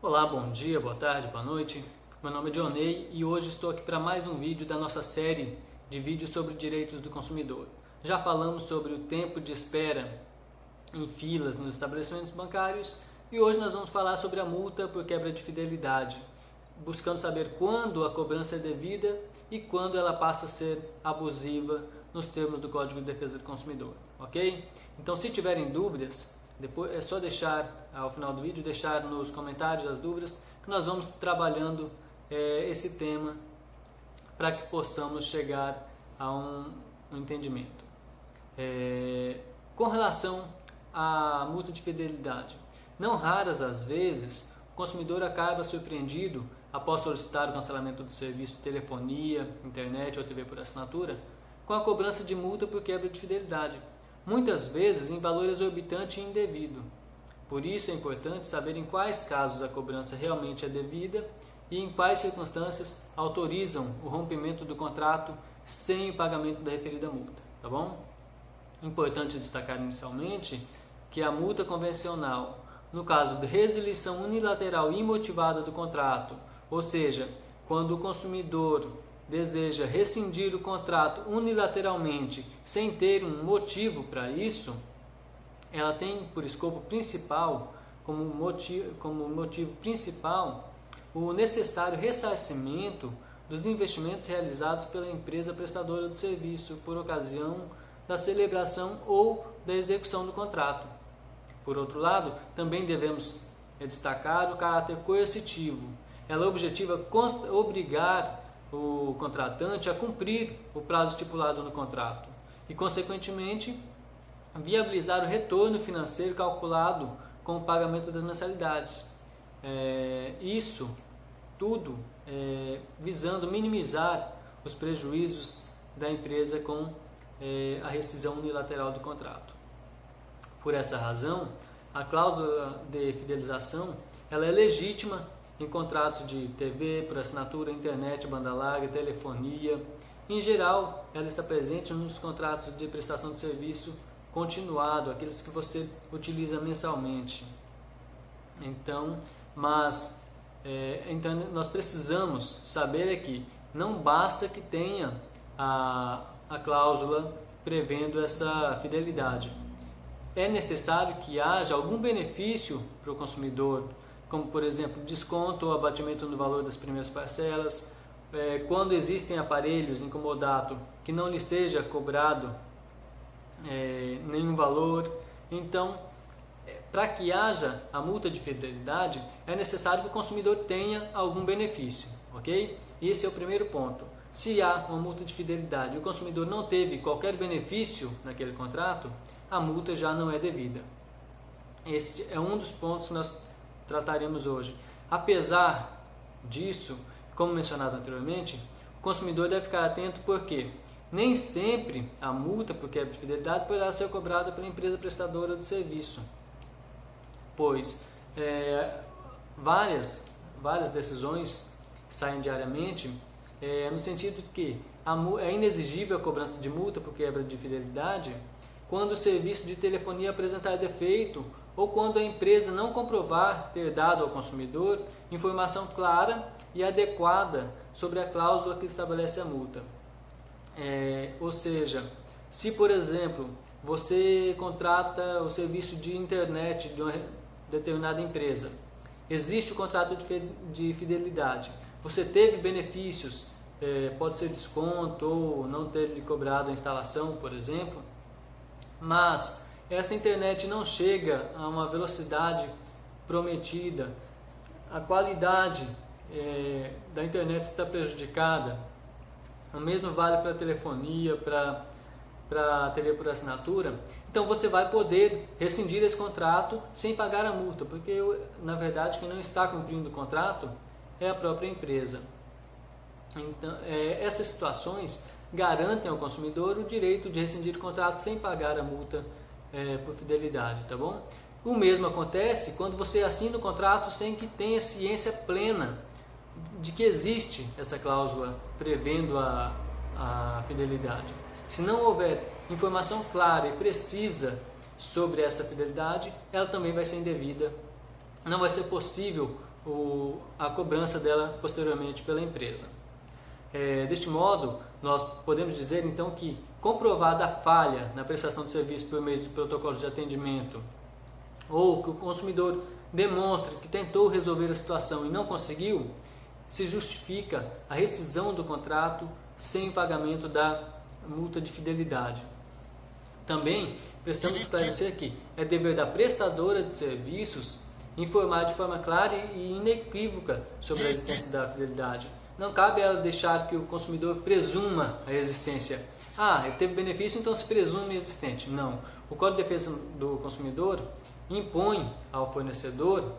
Olá, bom dia, boa tarde, boa noite. Meu nome é Dionei e hoje estou aqui para mais um vídeo da nossa série de vídeos sobre direitos do consumidor. Já falamos sobre o tempo de espera em filas nos estabelecimentos bancários e hoje nós vamos falar sobre a multa por quebra de fidelidade, buscando saber quando a cobrança é devida e quando ela passa a ser abusiva nos termos do Código de Defesa do Consumidor, ok? Então, se tiverem dúvidas, depois é só deixar ao final do vídeo, deixar nos comentários as dúvidas, que nós vamos trabalhando esse tema para que possamos chegar a um entendimento. Com relação à multa de fidelidade, não raras as vezes o consumidor acaba surpreendido após solicitar o cancelamento do serviço de telefonia, internet ou TV por assinatura, com a cobrança de multa por quebra de fidelidade, muitas vezes em valor exorbitante e indevido. Por isso é importante saber em quais casos a cobrança realmente é devida e em quais circunstâncias autorizam o rompimento do contrato sem o pagamento da referida multa, tá bom? Importante destacar inicialmente que a multa convencional, no caso de resilição unilateral e imotivada do contrato, ou seja, quando o consumidor deseja rescindir o contrato unilateralmente sem ter um motivo para isso, ela tem por escopo principal, como motivo principal, o necessário ressarcimento dos investimentos realizados pela empresa prestadora do serviço por ocasião da celebração ou da execução do contrato. Por outro lado, também devemos destacar o caráter coercitivo. Ela objetiva obrigar o contratante a cumprir o prazo estipulado no contrato e, consequentemente, viabilizar o retorno financeiro calculado com o pagamento das mensalidades. Isso tudo visando minimizar os prejuízos da empresa com a rescisão unilateral do contrato. Por essa razão, a cláusula de fidelização ela é legítima em contratos de TV, por assinatura, internet, banda larga, telefonia. Em geral, ela está presente nos contratos de prestação de serviço continuado, aqueles que você utiliza mensalmente. Então, nós precisamos saber que não basta que tenha a cláusula prevendo essa fidelidade. É necessário que haja algum benefício para o consumidor, como, por exemplo, desconto ou abatimento no valor das primeiras parcelas, quando existem aparelhos em comodato que não lhe seja cobrado nenhum valor. Então, para que haja a multa de fidelidade, é necessário que o consumidor tenha algum benefício, ok? Esse é o primeiro ponto. Se há uma multa de fidelidade e o consumidor não teve qualquer benefício naquele contrato, a multa já não é devida. Esse é um dos pontos que nós trataremos hoje. Apesar disso, como mencionado anteriormente, o consumidor deve ficar atento porque nem sempre a multa por quebra de fidelidade poderá ser cobrada pela empresa prestadora do serviço, pois várias decisões saem diariamente no sentido de que é inexigível a cobrança de multa por quebra de fidelidade quando o serviço de telefonia apresentar defeito ou quando a empresa não comprovar ter dado ao consumidor informação clara e adequada sobre a cláusula que estabelece a multa. Ou seja, se, por exemplo, você contrata o serviço de internet de uma determinada empresa, existe o contrato de fidelidade, você teve benefícios, pode ser desconto ou não ter lhe cobrado a instalação, por exemplo, mas essa internet não chega a uma velocidade prometida, a qualidade da internet está prejudicada. O mesmo vale para a telefonia, para a TV por assinatura. Então você vai poder rescindir esse contrato sem pagar a multa, porque na verdade quem não está cumprindo o contrato é a própria empresa. Então, essas situações garantem ao consumidor o direito de rescindir o contrato sem pagar a multa por fidelidade, tá bom? O mesmo acontece quando você assina o contrato sem que tenha ciência plena de que existe essa cláusula prevendo a fidelidade. Se não houver informação clara e precisa sobre essa fidelidade, ela também vai ser indevida. Não vai ser possível a cobrança dela posteriormente pela empresa. Deste modo, nós podemos dizer então que, comprovada a falha na prestação de serviço por meio do protocolo de atendimento, ou que o consumidor demonstre que tentou resolver a situação e não conseguiu, se justifica a rescisão do contrato sem pagamento da multa de fidelidade. Também precisamos esclarecer que é dever da prestadora de serviços informar de forma clara e inequívoca sobre a existência da fidelidade. Não cabe ela deixar que o consumidor presuma a existência. Ele teve benefício, então se presume existente. Não. O Código de Defesa do Consumidor impõe ao fornecedor,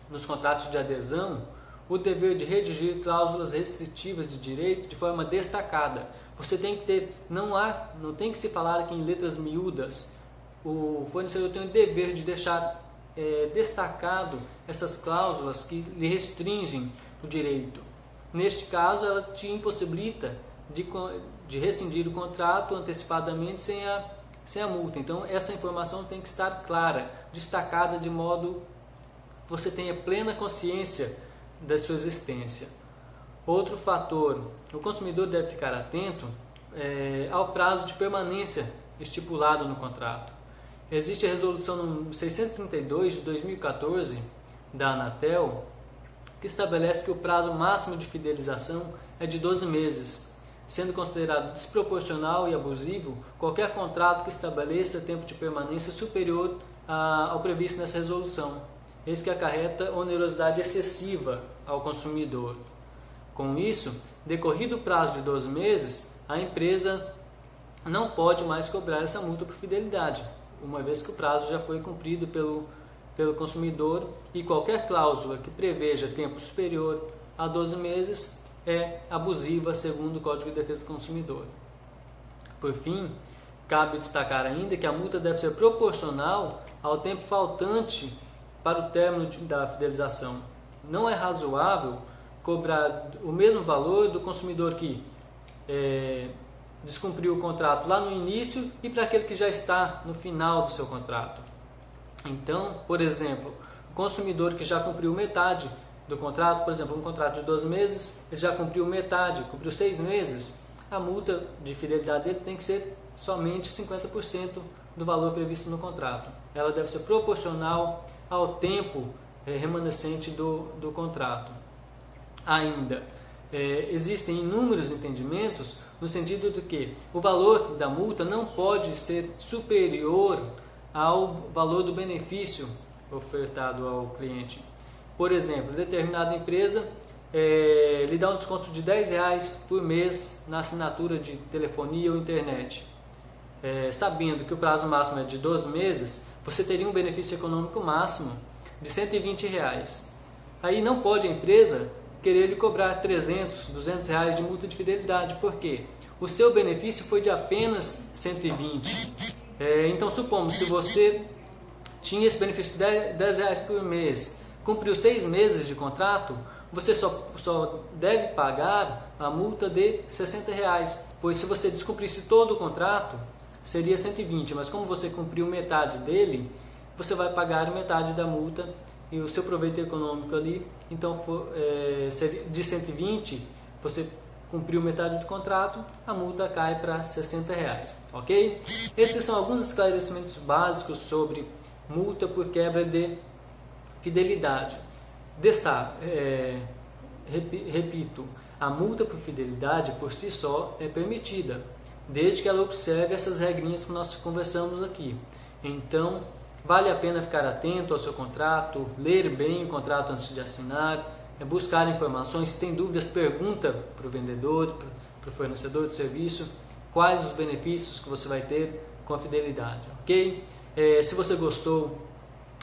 nos contratos de adesão, o dever de redigir cláusulas restritivas de direito de forma destacada. Você tem que ter, não tem que se falar aqui em letras miúdas. O fornecedor tem o dever de deixar destacado essas cláusulas que lhe restringem o direito. Neste caso, ela te impossibilita de rescindir o contrato antecipadamente sem a multa. Então, essa informação tem que estar clara, destacada, de modo que você tenha plena consciência da sua existência. Outro fator, o consumidor deve ficar atento ao prazo de permanência estipulado no contrato. Existe a resolução número 632 de 2014 da Anatel, que estabelece que o prazo máximo de fidelização é de 12 meses, sendo considerado desproporcional e abusivo qualquer contrato que estabeleça tempo de permanência superior ao previsto nessa resolução, eis que acarreta onerosidade excessiva ao consumidor. Com isso, decorrido o prazo de 12 meses, a empresa não pode mais cobrar essa multa por fidelidade, uma vez que o prazo já foi cumprido pelo consumidor, e qualquer cláusula que preveja tempo superior a 12 meses é abusiva, segundo o Código de Defesa do Consumidor. Por fim, cabe destacar ainda que a multa deve ser proporcional ao tempo faltante para o término da fidelização. Não é razoável cobrar o mesmo valor do consumidor que descumpriu o contrato lá no início e para aquele que já está no final do seu contrato. Então, por exemplo, o consumidor que já cumpriu metade do contrato, por exemplo, um contrato de 12 meses, ele já cumpriu metade, cumpriu 6 meses, a multa de fidelidade dele tem que ser somente 50% do valor previsto no contrato. Ela deve ser proporcional ao tempo remanescente do contrato. Ainda, existem inúmeros entendimentos no sentido de que o valor da multa não pode ser superior ao valor do benefício ofertado ao cliente. Por exemplo, determinada empresa lhe dá um desconto de R$10 por mês na assinatura de telefonia ou internet. Sabendo que o prazo máximo é de 12 meses, você teria um benefício econômico máximo de R$120. Aí não pode a empresa querer lhe cobrar R$300, R$200 de multa de fidelidade. Por quê? O seu benefício foi de apenas 120. Então, supomos, se você tinha esse benefício de R$10 por mês, cumpriu 6 meses de contrato, você só deve pagar a multa de R$60, pois se você descumprisse todo o contrato, seria 120, mas como você cumpriu metade dele, você vai pagar metade da multa e o seu proveito econômico ali, então de 120, você cumpriu metade do contrato, a multa cai para R$60, ok? Esses são alguns esclarecimentos básicos sobre multa por quebra de fidelidade. Repito, a multa por fidelidade por si só é permitida, desde que ela observe essas regrinhas que nós conversamos aqui. Então, vale a pena ficar atento ao seu contrato, ler bem o contrato antes de assinar, buscar informações. Se tem dúvidas, pergunta para o vendedor, para o fornecedor de serviço, quais os benefícios que você vai ter com a fidelidade, ok? Se você gostou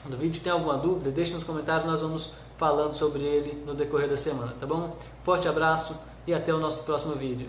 do vídeo, tem alguma dúvida, deixe nos comentários, nós vamos falando sobre ele no decorrer da semana, tá bom? Forte abraço e até o nosso próximo vídeo.